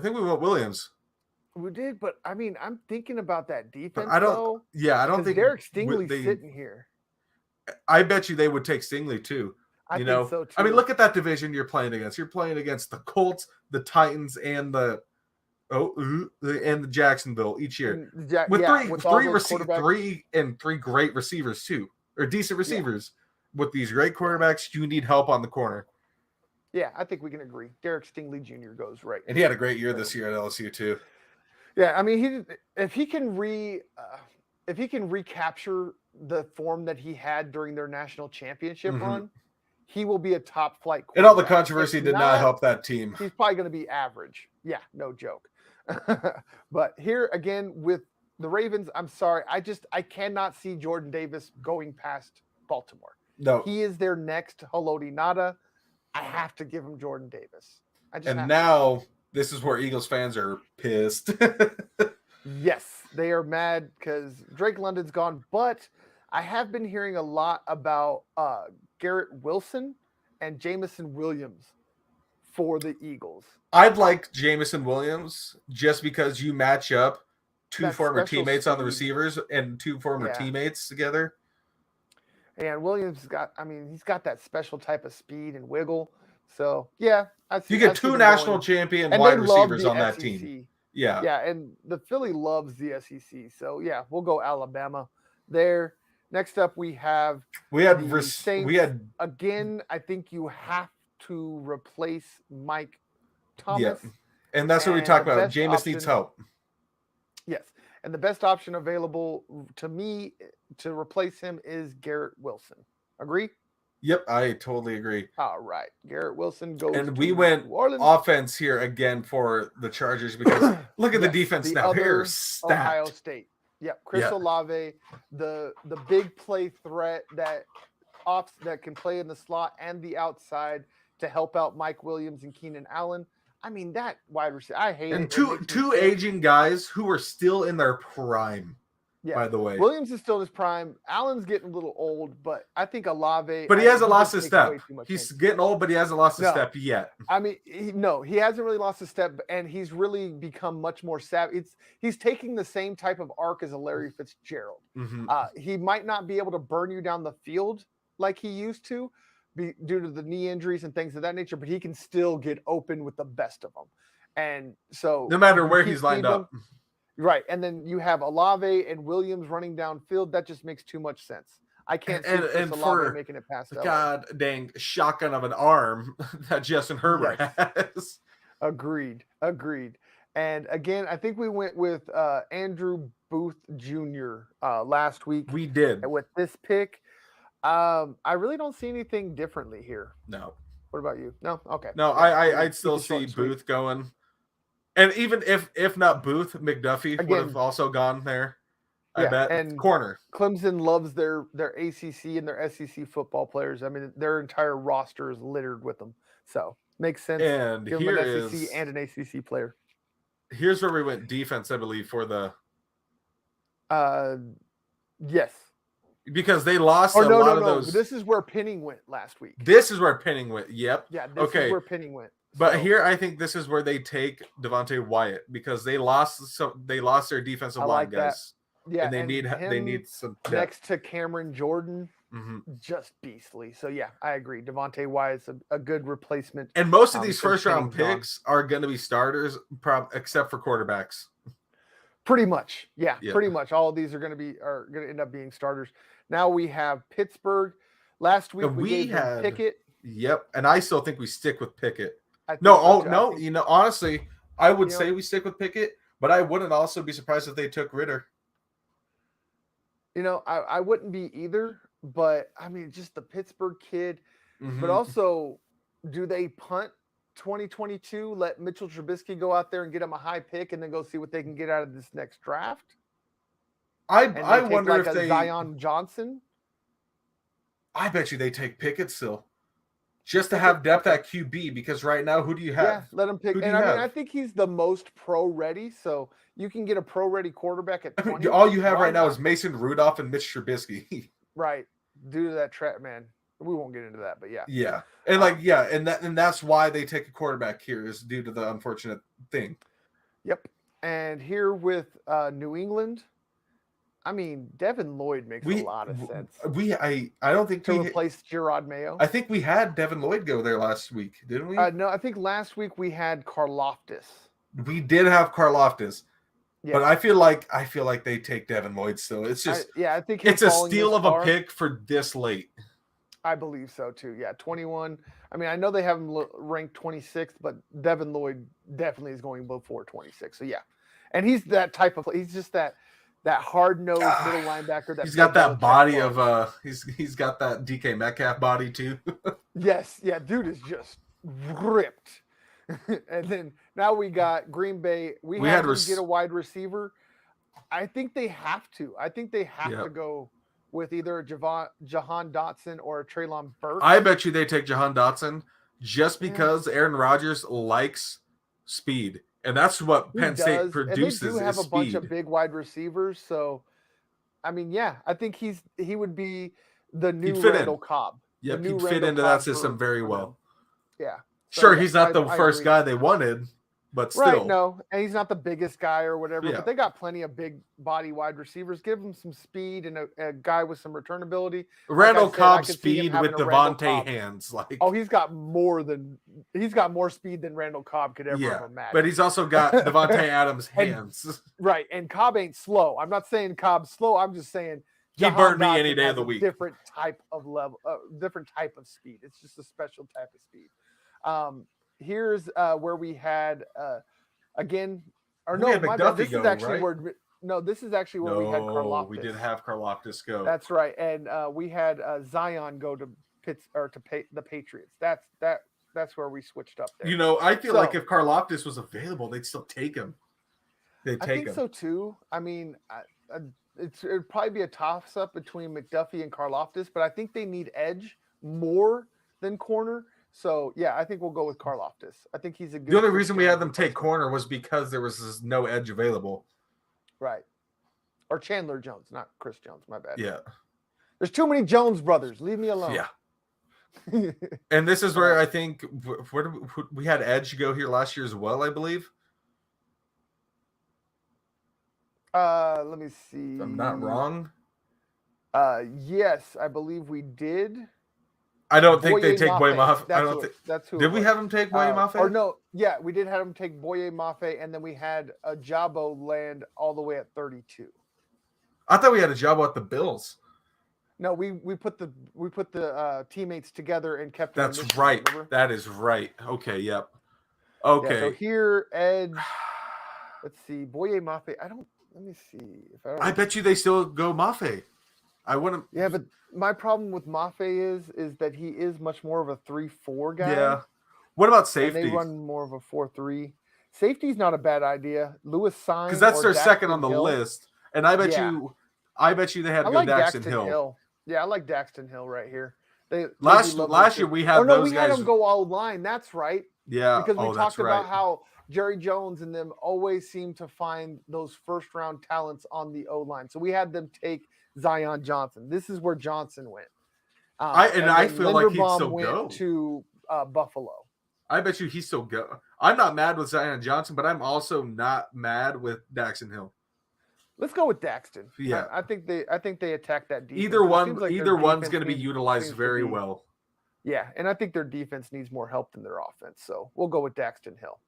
Williams. We did, but I mean, I'm thinking about that defense. I don't think Derek Stingley's sitting here. I bet you they would take Stingley too. I think so too. I mean, look at that division you're playing against. You're playing against the Colts, the Titans, and the Jacksonville each year with three great receivers too, or decent receivers. With these great quarterbacks, you need help on the corner. Yeah, I think we can agree. Derek Stingley Jr. goes right, and he had a great year this year at LSU too. Yeah, I mean, if he can recapture the form that he had during their national championship run, he will be a top flight quarterback. And all the controversy did not help that team. He's probably going to be average. Yeah, no joke. But here again with the Ravens, I'm sorry. I cannot see Jordan Davis going past Baltimore. No. He is their next Haloti Ngata. I have to give him Jordan Davis. Now this is where Eagles fans are pissed. Yes, they are mad because Drake London's gone, but I have been hearing a lot about Garrett Wilson and Jameson Williams for the Eagles. I'd like Jameson Williams just because you match up two that former special teammates on the speed. receivers and two former Yeah. teammates together. And Williams he's got that special type of speed and wiggle. So yeah, You get two them national going. champion And wide they love receivers the on that SEC. team. Yeah. Yeah, and the Philly loves the SEC. So yeah, we'll go Alabama there. Next up, we have the Saints. Again, I think you have to replace Mike Thomas. Yeah. And that's what we talk about. Jameis needs help. Yes. And the best option available to me to replace him is Garrett Wilson. Agree? Yep, I totally agree. All right. Garrett Wilson goes and we went offense here again for the Chargers because look at the defense now. Here, Ohio State. Yep. Chris Olave, the big play threat that can play in the slot and the outside to help out Mike Williams and Keenan Allen. I mean, that wide receiver, I hate and it. Two aging guys who are still in their prime, by the way. Williams is still in his prime. Allen's getting a little old, but I think Olave. But he hasn't lost his step. He's getting old, but he hasn't lost his step yet. I mean, he hasn't really lost his step, and he's really become much more savvy. He's taking the same type of arc as a Larry Fitzgerald. Mm-hmm. He might not be able to burn you down the field like he used to, due to the knee injuries and things of that nature, but he can still get open with the best of them. And so no matter where he's lined up. Right. And then you have Olave and Williams running downfield. That just makes too much sense. I can't see Olave making it past that. God dang shotgun of an arm that Justin Herbert has. Agreed. And again, I think we went with Andrew Booth Jr. Last week. We did. And with this pick, I really don't see anything differently here. No. What about you? No? Okay. No, I'd still see Booth going. And even if not Booth, McDuffie would have also gone there. I bet. And corner. Clemson loves their ACC and their SEC football players. I mean, their entire roster is littered with them. So makes sense. And give them an SEC and an ACC player. Here's where we went defense, I believe, for the. Yes. Because they lost a lot of those. This is where Penning went last week. This is where Penning went. Yep. Yeah. This is where Penning went. But here, I think this is where they take Devontae Wyatt because they lost their defensive line guys. That. Yeah, and they need some depth. Next to Cameron Jordan, just beastly. So yeah, I agree. Devontae Wyatt's a good replacement. And most of these first round picks are going to be starters, except for quarterbacks. Pretty much, yeah. Pretty much, all of these are going to end up being starters. Now we have Pittsburgh. Last week we had Pickett. Yep, and I still think we stick with Pickett. No. You know, honestly, I would say we stick with Pickett, but I wouldn't also be surprised if they took Ritter. You know, I wouldn't be either, but I mean, just the Pittsburgh kid. But also, do they punt 2022? Let Mitchell Trubisky go out there and get him a high pick, and then go see what they can get out of this next draft. I wonder if they Zion Johnson. I bet you they take Pickett still. Just to have depth at QB, because right now, who do you have? Yeah, let him pick. And I think he's the most pro-ready, so you can get a pro-ready quarterback at 20. All you have right now is Mason Rudolph and Mitch Trubisky. Right, due to that trap, man. We won't get into that, but yeah. Yeah, and and that's why they take a quarterback here is due to the unfortunate thing. Yep, and here with New England. I mean, Devin Lloyd makes a lot of sense. I don't think to replace Gerard Mayo. I think we had Devin Lloyd go there last week, didn't we? No, I think last week we had Karlaftis. We did have Karlaftis, but I feel like they take Devin Lloyd still. It's just I think it's a steal of a pick for this late. I believe so too. Yeah, 21. I mean, I know they have him ranked 26th, but Devin Lloyd definitely is going before 26. So yeah, and he's that type of. He's just that hard-nosed middle linebacker. He's got that body of he's got that DK Metcalf body too. Yes, yeah, dude is just ripped. And then now we got Green Bay. We had to get a wide receiver. I think they have to. I think they have to go with either a Jahan Dotson or a Treylon Burks. I bet you they take Jahan Dotson just because Aaron Rodgers likes speed. And that's what Penn State produces. And they do have a bunch of big wide receivers. So, I mean, yeah, I think he would be the new Randall Cobb. Yep, he'd fit into that system very well. Yeah. Sure, he's not the first guy they wanted. but still. Right, no, and he's not the biggest guy or whatever, Yeah. but they got plenty of big body wide receivers. Give him some speed and a guy with some return ability. Randall Like I said, I Cobb could see him speed having with a Randall Devontae Cobb. hands. Like, Oh, he's got more speed than Randall Cobb could ever have imagined. but he's also got Devontae Adams' hands. Right, and Cobb ain't slow. I'm not saying Cobb's slow. I'm just saying He Jahan burned me Dotson any day has of the a week. Different type of level, different type of speed. It's just a special type of speed. Here's where we had again, or We no, had my bad. McDuffie This go, is actually right? where this is actually where we had Karlaftis. We did have Karlaftis go. That's right, and we had Zion go to the Patriots. That's where we switched up there. You know, I feel like if Karlaftis was available, they'd still take him. I think so too. I mean, it'd probably be a toss up between McDuffie and Karlaftis, but I think they need edge more than corner. So yeah, I think we'll go with Karlaftis. I think he's a good. The only reason we had them take corner was because there was no edge available. Right. Or Chandler Jones, not Chris Jones. My bad. Yeah. There's too many Jones brothers. Leave me alone. Yeah. And this is where I think we had edge go here last year as well, I believe. Let me see. If I'm not wrong. Yes, I believe we did. I don't think they take Boye Mafe. I don't think that's who. Did we have him take Boye Mafe? Or no, yeah, we did have him take Boye Mafe, and then we had a Jabo land all the way at 32. I thought we had a Jabo at the Bills. No, we put the teammates together and kept. That's Michigan, right. remember? That is right. Okay. Yep. Okay. Yeah, so here, Edge. Let's see, Boye Mafe. Let me see if I bet you they still go Mafe. I wouldn't. Yeah, but my problem with Mafe is that he is much more of a 3-4 guy. Yeah. What about safety? They run more of a 4-3. Safety's not a bad idea. Lewis Sign, because that's their Daxton second on the Hill. list, and I bet you they had to go Daxton Hill. Yeah, I like Daxton Hill right here. Last year we had those we guys. had them go all line. That's right. Yeah, because we talked right. about how Jerry Jones and them always seem to find those first round talents on the O line. So we had them take Zion Johnson. This is where Johnson went. I feel like he'd still went go to Buffalo. I bet you he still go. I'm not mad with Zion Johnson, but I'm also not mad with Daxton Hill. Let's go with Daxton. Yeah, I think they attack that defense. Either one's going to be utilized very well. Yeah, and I think their defense needs more help than their offense. So we'll go with Daxton Hill.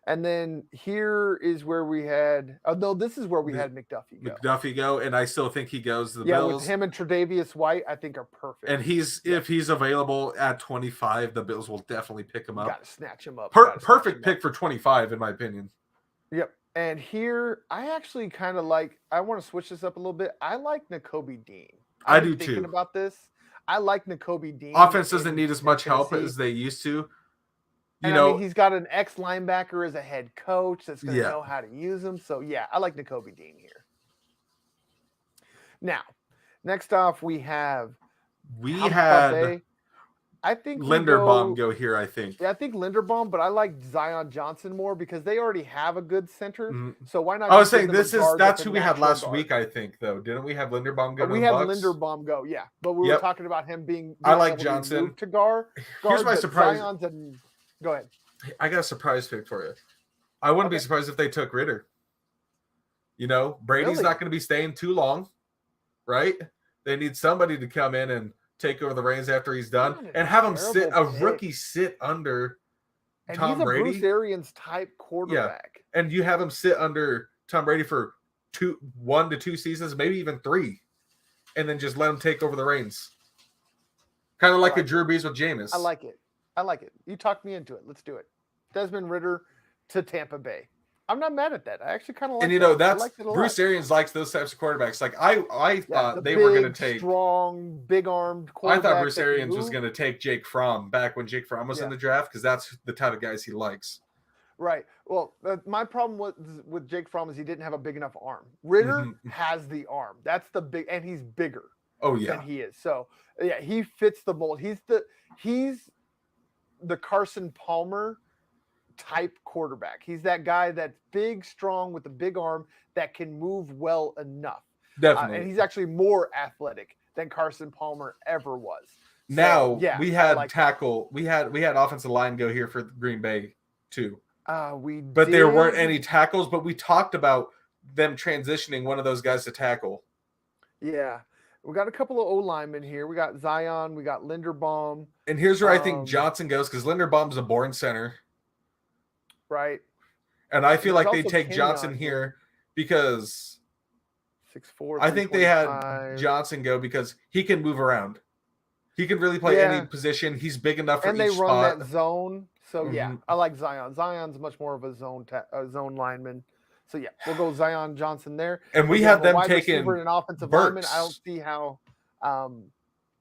And then here is where we had. Oh no, this is where we had McDuffie go. And I still think he goes to the Bills. With him and Tre'Davious White, I think are perfect. And if he's available at 25, the Bills will definitely pick him up. Got to snatch him up. Perfect pick for 25, in my opinion. Yep. And here, I actually kind of like. I want to switch this up a little bit. I like Nakobe Dean. I do too. Thinking about this, I like Nakobe Dean. Offense doesn't need as much help as they used to. I mean, he's got an ex-linebacker as a head coach that's going to know how to use him. So, yeah, I like Nakobe Dean here. Now, next off, we had I think Linderbaum go here, I think. Yeah, I think Linderbaum, but I like Zion Johnson more because they already have a good center. Mm-hmm. So why not? I was saying that's who we had last week, I think, though. Didn't we have Linderbaum go? We had Linderbaum go, yeah. But we were talking about him being I like Johnson to guard. Here's my surprise. Go ahead. I got a surprise pick for you. I wouldn't be surprised if they took Ritter. Brady's not going to be staying too long, right? They need somebody to come in and take over the reins after he's done and have him rookie sit under Tom Brady. Bruce Arians type quarterback. Yeah. And you have him sit under Tom Brady for 1 to 2 seasons, maybe even 3, and then just let him take over the reins. Kind of like a Drew Brees with Jameis. I like it. You talked me into it. Let's do it. Desmond Ritter to Tampa Bay. I'm not mad at that. I actually kind of like it. And that's Bruce Arians likes those types of quarterbacks. Like I thought they were going to take strong, big-armed quarterback. I thought Bruce Arians was going to take Jake Fromm back when Jake Fromm was in the draft because that's the type of guys he likes. Right. Well, my problem with Jake Fromm is he didn't have a big enough arm. Ritter has the arm. That's the big, and he's bigger. Than he is. So yeah, he fits the mold. He's the Carson Palmer type quarterback. He's that guy that's big, strong with a big arm that can move well enough. Definitely. And he's actually more athletic than Carson Palmer ever was. Now we had tackle. We had offensive line go here for Green Bay too. But there weren't any tackles, but we talked about them transitioning one of those guys to tackle. Yeah. We got a couple of O linemen here. We got Zion, we got Linderbaum. And here's where I think Johnson goes, because Linderbaum's a born center. Right. And I feel like they take Johnson here because 6'4", I think they had Johnson go because he can move around. He can really play any position. He's big enough for each spot. And they run that zone. So, yeah, I like Zion. Zion's much more of a zone lineman. So, yeah, we'll go Zion Johnson there. And we have them taking an offensive lineman. I don't see how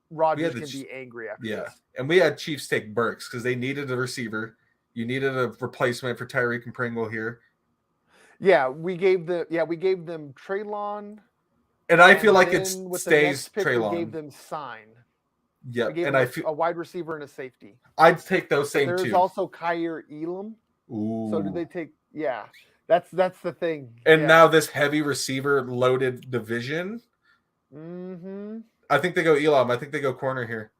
Rodgers can be angry after this. And we had Chiefs take Burks because they needed a receiver. You needed a replacement for Tyreek and Pringle here. Yeah, we gave them Treylon. And I feel like it stays Treylon. We gave them Sign. Yeah, and I feel a wide receiver and a safety. I'd take those same two. There's also Kyer Elam. Ooh. So do they take? Yeah, that's the thing. And now this heavy receiver loaded division. Mm-hmm. I think they go Elam. I think they go corner here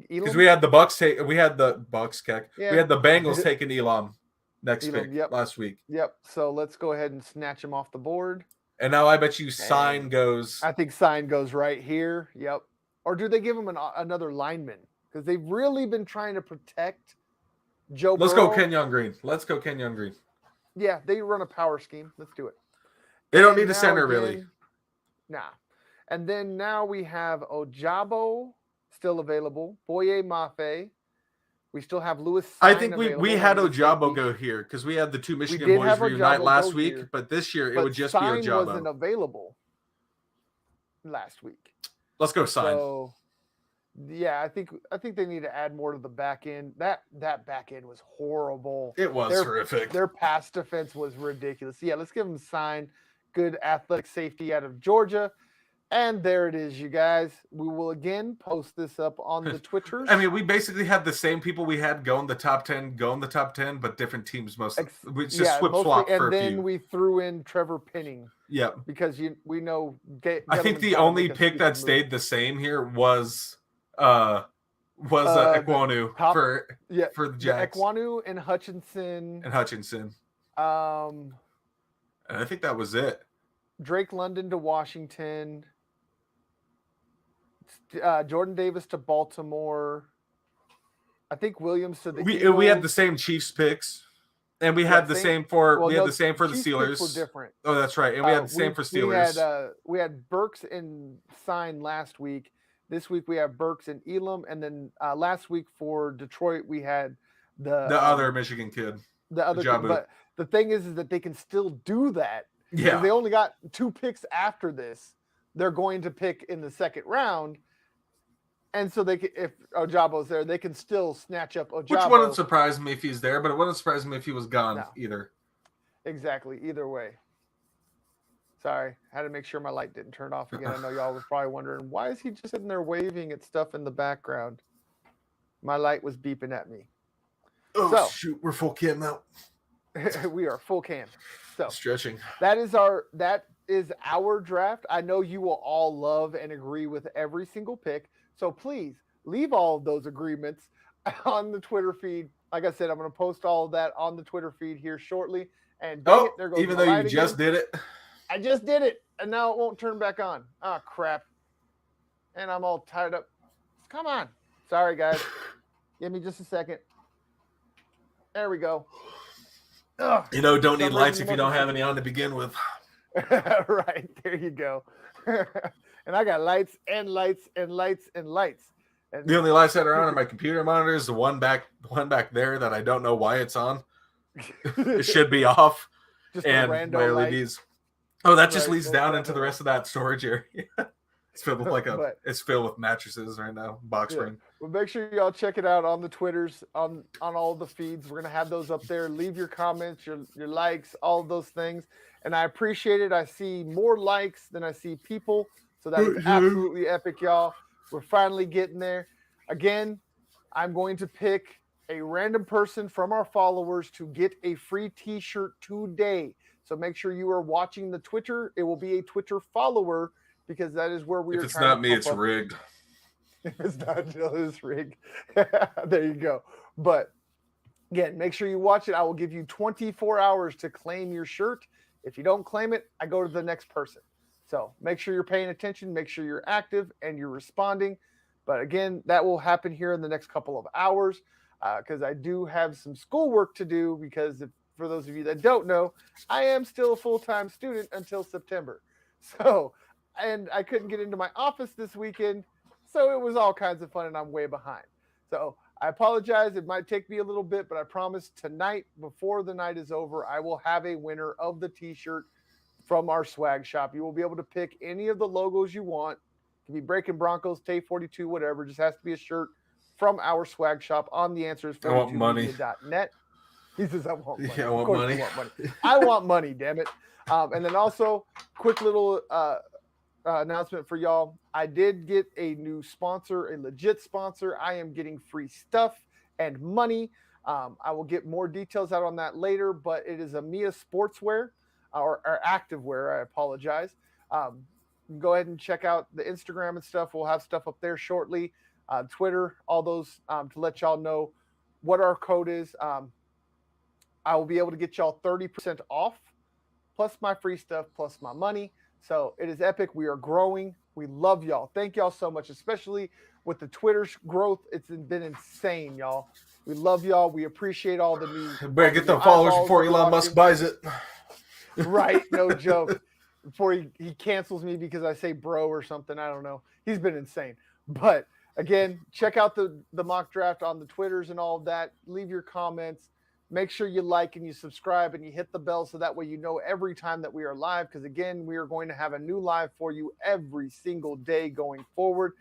because we had the Bucks take. We had the Bucks kick. Yeah. We had the Bengals taking Elam next pick last week. Yep. So let's go ahead and snatch him off the board. And now I bet you Sign goes. I think Sign goes right here. Yep. Or do they give him another lineman? Because they've really been trying to protect Joe Burrow. Let's go Kenyon Green. Yeah, they run a power scheme. Let's do it. They don't need a center, really. Nah. And then now we have Ojabo still available. Boye Mafe. We still have Lewis. I think we had Ojabo go here because we had the two Michigan boys reunite last week. Here. But this year, it would just be Ojabo. Sign wasn't available last week. Let's go Sign. So, yeah, I think they need to add more to the back end. That back end was horrible. It was horrific. Their pass defense was ridiculous. Yeah, let's give them Sign. Good athletic safety out of Georgia. And there it is, you guys. We will again post this up on the Twitters. I mean, we basically had the same people we had go in the top 10, but different teams mostly. We just swap for a few. And then we threw in Trevor Penning. Yeah. Because we know. I think the only pick that stayed the same here was Ekwonu for the Jags. Ekwonu and Hutchinson. And I think that was it. Drake London to Washington. Jordan Davis to Baltimore. I think Williams to the Eagles. We had the same Chiefs picks, and we had the same for the Steelers. Were different. Oh, that's right, and we had the same for Steelers. We had Burks and Sign last week. This week we have Burks and Elam, and then last week for Detroit we had the other Michigan kid. The other kid, but the thing is that they can still do that. Yeah, they only got 2 picks after this. They're going to pick in the second round, and so if Ojabo's there, they can still snatch up Ojabo. Which wouldn't surprise me if he's there, but it wouldn't surprise me if he was gone either. Exactly. Either way. Sorry, I had to make sure my light didn't turn off again. I know y'all was probably wondering, why is he just sitting there waving at stuff in the background? My light was beeping at me. Oh, shoot, we're full cam now. We are full cam. So stretching. That is our draft. I know you will all love and agree with every single pick. So please leave all of those agreements on the Twitter feed. Like I said, I'm going to post all of that on the Twitter feed here shortly. And there goes even though you just did it. I just did it, and now it won't turn back on. Oh, crap. And I'm all tied up. Come on. Sorry, guys. Give me just a second. There we go. Ugh. Don't need lights if you don't have any on to begin with. Right. There you go. And I got lights and lights and lights and lights. And the only lights that are on are my computer monitors. The one back there that I don't know why it's on. It should be off. Just and my LEDs. Light. Oh, that just leads down into the rest of that storage area. It's filled with it's filled with mattresses right now, box spring. Well, make sure y'all check it out on the Twitters, on all the feeds. We're gonna have those up there. Leave your comments, your likes, all of those things, and I appreciate it. I see more likes than I see people, so that is absolutely epic, y'all. We're finally getting there. Again, I'm going to pick a random person from our followers to get a free T-shirt today. So make sure you are watching the Twitter. It will be a Twitter follower because that is where we are. If it's not me, it's rigged. If it's not Jill, it's rigged. There you go. But Again, make sure you watch it. I will give you 24 hours to claim your shirt. If you don't claim it, I go to the next person. So make sure you're paying attention, make sure you're active and you're responding. But again, that will happen here in the next couple of hours because I do have some schoolwork to do. Because for those of you that don't know, I am still a full-time student until September. So, and I couldn't get into my office this weekend. So it was all kinds of fun and I'm way behind. So I apologize. It might take me a little bit, but I promise tonight, before the night is over, I will have a winner of the t-shirt from our swag shop. You will be able to pick any of the logos you want. It can be Breakin' Broncos, Tay 42, whatever. It just has to be a shirt from our swag shop on the answers42media.net. He says, I want money. Yeah, I want of course money. You want money. I want money, damn it. And then also, quick little announcement for y'all. I did get a new sponsor, a legit sponsor. I am getting free stuff and money. I will get more details out on that later, but it is a Mia Sportswear or Activewear. I apologize. Go ahead and check out the Instagram and stuff. We'll have stuff up there shortly. Twitter, all those to let y'all know what our code is. I will be able to get y'all 30% off, plus my free stuff, plus my money. So it is epic. We are growing. We love y'all. Thank y'all so much, especially with the Twitter's growth. It's been insane, y'all. We love y'all. We appreciate all the new. Better get the followers before Elon Musk buys it. Right, no joke. Before he cancels me because I say bro or something. I don't know. He's been insane. But again, check out the mock draft on the Twitters and all of that. Leave your comments. Make sure you like and you subscribe and you hit the bell so that way you know every time that we are live. Because again, we are going to have a new live for you every single day going forward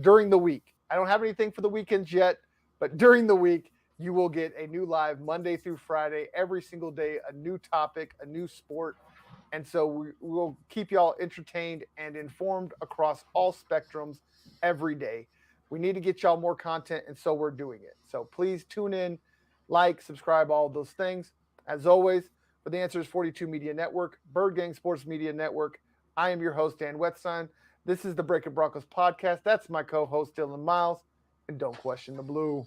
during the week. I don't have anything for the weekends yet, but during the week, you will get a new live Monday through Friday, every single day, a new topic, a new sport. And so we will keep y'all entertained and informed across all spectrums every day. We need to get y'all more content, and so we're doing it. So please tune in, like, subscribe, all of those things. As always, for the Answers 42 Media Network, Bird Gang Sports Media Network, I am your host, Dan Wetstein. This is the Breakin' Broncos podcast. That's my co-host, Dylan Miles. And don't question the blue.